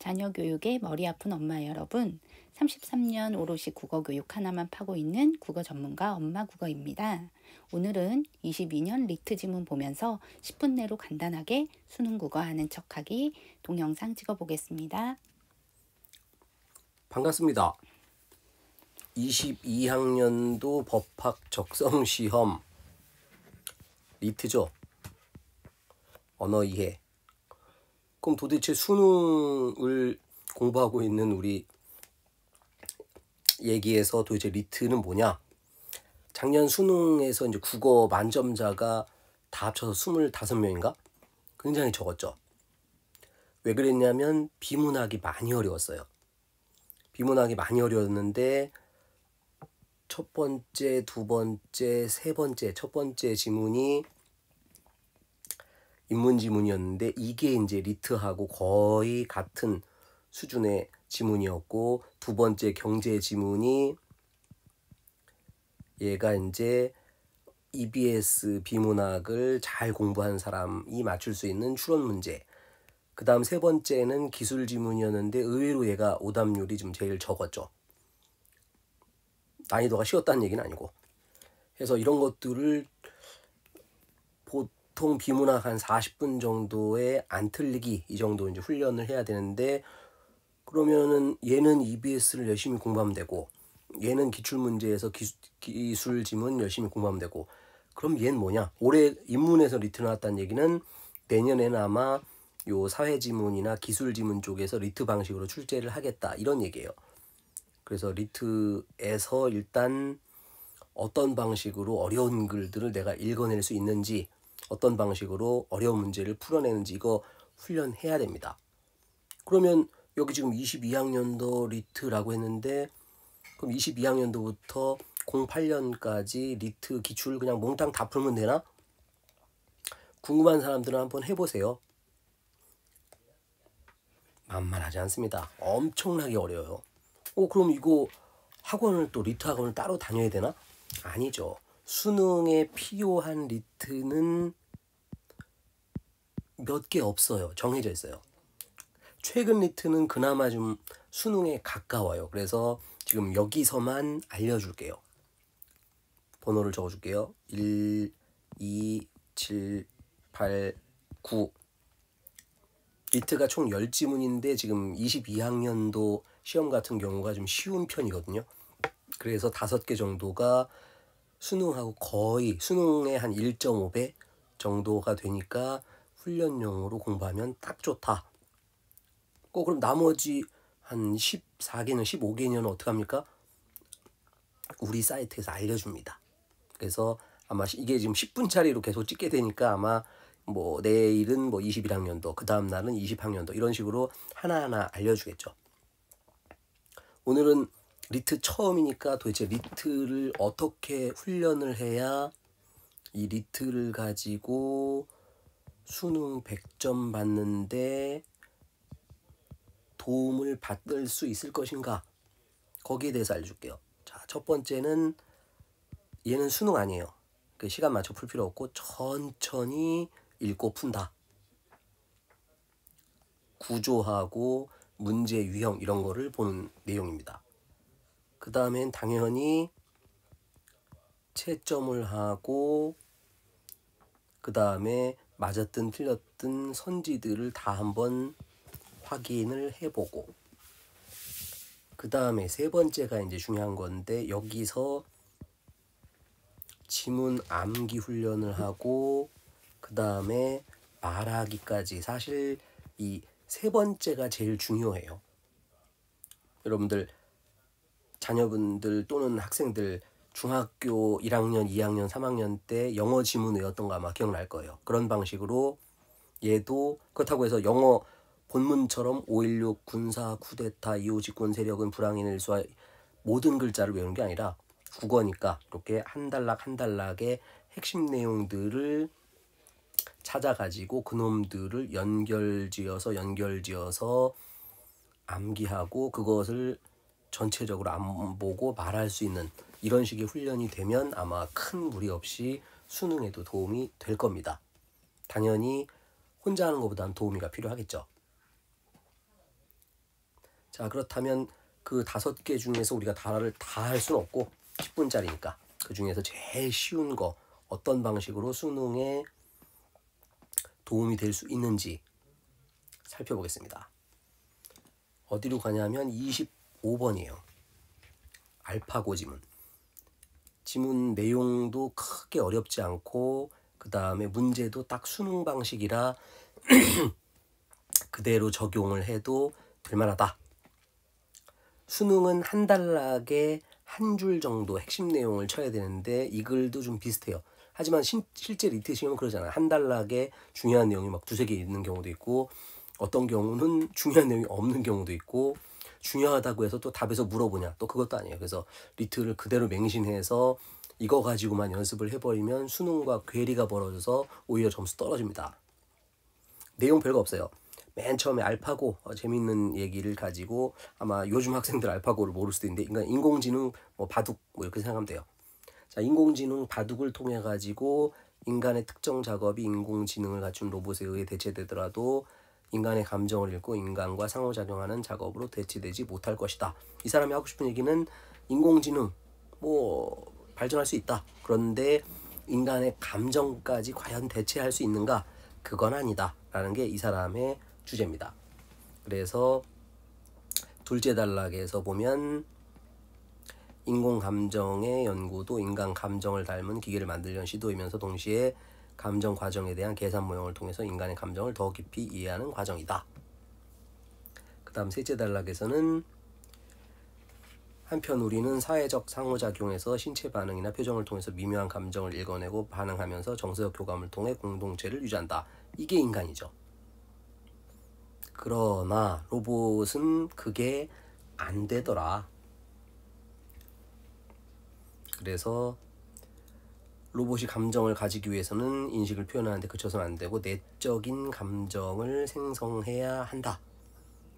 자녀 교육에 머리 아픈 엄마 여러분, 33년 오롯이 국어 교육 하나만 파고 있는 국어 전문가 엄마 국어입니다. 오늘은 22년 리트 지문 보면서 10분 내로 간단하게 수능 국어 하는 척하기 동영상 찍어보겠습니다. 반갑습니다. 22학년도 법학 적성시험 리트죠. 언어 이해. 그럼 도대체 수능을 공부하고 있는 우리 얘기에서 도대체 리트는 뭐냐? 작년 수능에서 이제 국어 만점자가 다 합쳐서 25명인가? 굉장히 적었죠. 왜 그랬냐면 비문학이 많이 어려웠어요. 비문학이 많이 어려웠는데 첫 번째, 두 번째, 세 번째, 첫 번째 지문이 인문 지문이었는데 이게 이제 리트하고 거의 같은 수준의 지문이었고, 두 번째 경제 지문이 얘가 이제 EBS 비문학을 잘 공부한 사람이 맞출 수 있는 추론 문제. 그 다음 세 번째는 기술 지문이었는데 의외로 얘가 오답률이 좀 제일 적었죠. 난이도가 쉬웠다는 얘기는 아니고. 그래서 이런 것들을 보통 비문학 한 40분 정도에 안 틀리기 이 정도 이제 훈련을 해야 되는데, 그러면은 얘는 EBS를 열심히 공부하면 되고, 얘는 기출문제에서 기술 지문 열심히 공부하면 되고, 그럼 얘는 뭐냐? 올해 인문에서 리트 나왔다는 얘기는 내년에는 아마 요 사회지문이나 기술지문 쪽에서 리트 방식으로 출제를 하겠다 이런 얘기예요. 그래서 리트에서 일단 어떤 방식으로 어려운 글들을 내가 읽어낼 수 있는지, 어떤 방식으로 어려운 문제를 풀어내는지 이거 훈련해야 됩니다. 그러면 여기 지금 22학년도 리트라고 했는데, 그럼 22학년도부터 08년까지 리트 기출 그냥 몽땅 다 풀면 되나? 궁금한 사람들은 한번 해보세요. 만만하지 않습니다. 엄청나게 어려워요. 그럼 이거 학원을 또 리트 학원을 따로 다녀야 되나? 아니죠. 수능에 필요한 리트는 몇 개 없어요. 정해져 있어요. 최근 리트는 그나마 좀 수능에 가까워요. 그래서 지금 여기서만 알려줄게요. 번호를 적어줄게요. 1, 2, 7, 8, 9. 리트가 총 10지문인데 지금 22학년도 시험 같은 경우가 좀 쉬운 편이거든요. 그래서 5개 정도가 수능하고 거의 수능의 한 1.5배 정도가 되니까 훈련용으로 공부하면 딱 좋다. 그럼 나머지 한 14개년, 15개년은 어떡합니까? 우리 사이트에서 알려줍니다. 그래서 아마 이게 지금 10분짜리로 계속 찍게 되니까 아마 뭐 내일은 뭐 21학년도, 그 다음 날은 20학년도 이런 식으로 하나하나 알려주겠죠. 오늘은 리트 처음이니까 도대체 리트를 어떻게 훈련을 해야 이 리트를 가지고 수능 100점 받는데 도움을 받을 수 있을 것인가, 거기에 대해서 알려줄게요. 자, 첫 번째는 얘는 수능 아니에요. 그 시간 맞춰 풀 필요 없고 천천히 읽고 푼다. 구조하고 문제 유형 이런 거를 보는 내용입니다. 그 다음엔 당연히 채점을 하고, 그 다음에 맞았든 틀렸든 선지들을 다 한번 확인을 해보고, 그 다음에 세 번째가 이제 중요한 건데, 여기서 지문 암기 훈련을 하고, 그 다음에 말하기까지. 사실 이 세 번째가 제일 중요해요. 여러분들 자녀분들 또는 학생들 중학교 1학년, 2학년, 3학년 때 영어 지문 외웠던 거 아마 기억날 거예요. 그런 방식으로 얘도, 그렇다고 해서 영어 본문처럼 5.16 군사 쿠데타 이후 집권 세력은 불황인 일수와 모든 글자를 외우는 게 아니라 국어니까 이렇게 한 단락 한 단락의 핵심 내용들을 찾아가지고 그놈들을 연결지어서 암기하고 그것을 전체적으로 안 보고 말할 수 있는 이런 식의 훈련이 되면 아마 큰 무리 없이 수능에도 도움이 될 겁니다. 당연히 혼자 하는 것보다는 도우미가 필요하겠죠. 자, 그렇다면 그 5개 중에서 우리가 다를 다 할 수는 없고 10분짜리니까 그 중에서 제일 쉬운 거 어떤 방식으로 수능에 도움이 될 수 있는지 살펴보겠습니다. 어디로 가냐면 25번이에요. 알파고 지문. 지문 내용도 크게 어렵지 않고 그 다음에 문제도 딱 수능 방식이라 그대로 적용을 해도 될 만하다. 수능은 한 단락에 한 줄 정도 핵심 내용을 쳐야 되는데 이 글도 좀 비슷해요. 하지만 실제 리트 시험은 그러잖아요. 한 단락에 중요한 내용이 막 2-3개 있는 경우도 있고 어떤 경우는 중요한 내용이 없는 경우도 있고 중요하다고 해서 또 답에서 물어보냐 또 그것도 아니에요. 그래서 리트를 그대로 맹신해서 이거 가지고만 연습을 해버리면 수능과 괴리가 벌어져서 오히려 점수 떨어집니다. 내용 별거 없어요. 맨 처음에 알파고 재밌는 얘기를 가지고 아마 요즘 학생들 알파고를 모를 수도 있는데 그러니까 인공지능 바둑 이렇게 생각하면 돼요. 자, 인공지능 바둑을 통해 가지고 인간의 특정 작업이 인공지능을 갖춘 로봇에 의해 대체되더라도 인간의 감정을 읽고 인간과 상호작용하는 작업으로 대체되지 못할 것이다. 이 사람이 하고 싶은 얘기는 인공지능 발전할 수 있다. 그런데 인간의 감정까지 과연 대체할 수 있는가? 그건 아니다. 라는 게 이 사람의 주제입니다. 그래서 둘째 단락에서 보면 인공 감정의 연구도 인간 감정을 닮은 기계를 만들려는 시도이면서 동시에 감정 과정에 대한 계산 모형을 통해서 인간의 감정을 더 깊이 이해하는 과정이다. 그 다음 셋째 단락에서는 한편 우리는 사회적 상호작용에서 신체 반응이나 표정을 통해서 미묘한 감정을 읽어내고 반응하면서 정서적 교감을 통해 공동체를 유지한다. 이게 인간이죠. 그러나 로봇은 그게 안 되더라. 그래서 로봇이 감정을 가지기 위해서는 인식을 표현하는데 그쳐서는 안 되고 내적인 감정을 생성해야 한다.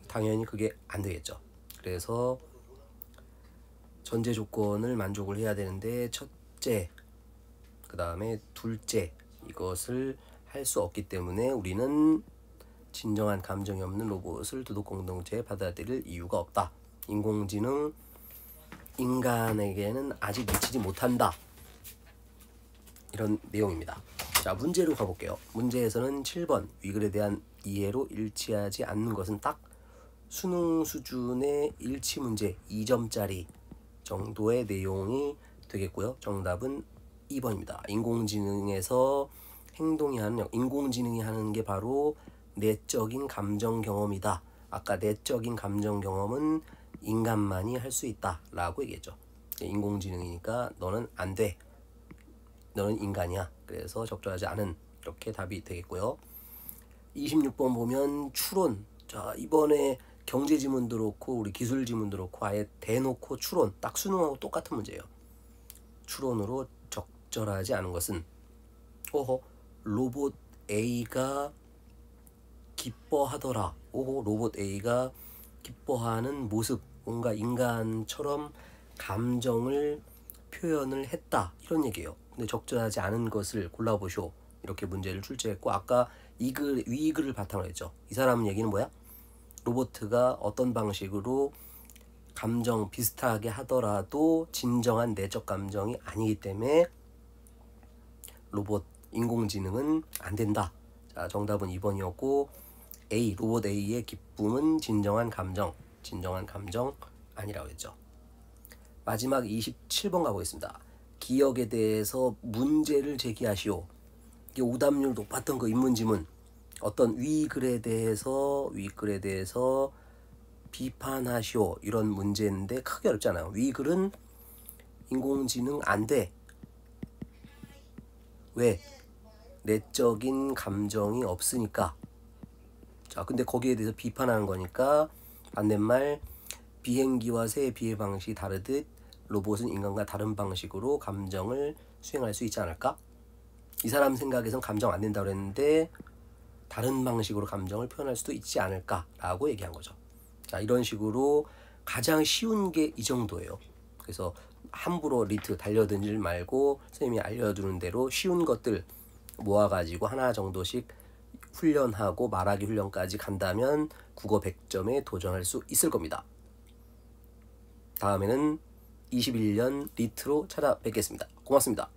당연히 그게 안 되겠죠. 그래서 전제 조건을 만족을 해야 되는데 첫째, 그 다음에 둘째 이것을 할 수 없기 때문에 우리는 진정한 감정이 없는 로봇을 도덕 공동체에 받아들일 이유가 없다. 인공지능 인간에게는 아직 미치지 못한다. 이런 내용입니다. 자, 문제로 가볼게요. 문제에서는 7번 위글에 대한 이해로 일치하지 않는 것은 딱 수능 수준의 일치 문제 2점짜리 정도의 내용이 되겠고요. 정답은 2번입니다. 인공지능에서 인공지능이 하는 게 바로 내적인 감정 경험이다. 아까 내적인 감정 경험은 인간만이 할 수 있다 라고 얘기했죠. 인공지능이니까 너는 안 돼. 너는 인간이야. 그래서 적절하지 않은 이렇게 답이 되겠고요. 26번 보면 추론. 자, 이번에 경제 지문도 그렇고 우리 기술 지문도 그렇고 아예 대놓고 추론. 딱 수능하고 똑같은 문제예요. 추론으로 적절하지 않은 것은 로봇 A가 기뻐하더라. 로봇 A가 기뻐하는 모습. 뭔가 인간처럼 감정을 표현을 했다. 이런 얘기예요. 근데 적절하지 않은 것을 골라보쇼. 이렇게 문제를 출제했고 아까 위 글을 바탕으로 했죠. 이 사람 얘기는 뭐야? 로봇가 어떤 방식으로 감정 비슷하게 하더라도 진정한 내적 감정이 아니기 때문에 인공지능은 안 된다. 자, 정답은 2번이었고 로봇 A의 기쁨은 진정한 감정 아니라고 했죠. 마지막 27번 가보겠습니다. 기억에 대해서 문제를 제기하시오. 이게 오답률 높았던 그 인문지문 어떤 위글에 대해서 비판하시오 이런 문제인데 크게 어렵잖아요. 위글은 인공지능 안 돼. 왜? 내적인 감정이 없으니까. 자, 근데 거기에 대해서 비판하는 거니까 반대말 비행기와 새의 비행 방식이 다르듯 로봇은 인간과 다른 방식으로 감정을 수행할 수 있지 않을까? 이 사람 생각에선 감정 안 된다고 했는데 다른 방식으로 감정을 표현할 수도 있지 않을까라고 얘기한 거죠. 자, 이런 식으로 가장 쉬운 게 이 정도예요. 그래서 함부로 리트 달려들지 말고 선생님이 알려주는 대로 쉬운 것들 모아가지고 하나 정도씩 훈련하고 말하기 훈련까지 간다면 국어 100점에 도전할 수 있을 겁니다. 다음에는 21년 리트로 찾아뵙겠습니다. 고맙습니다.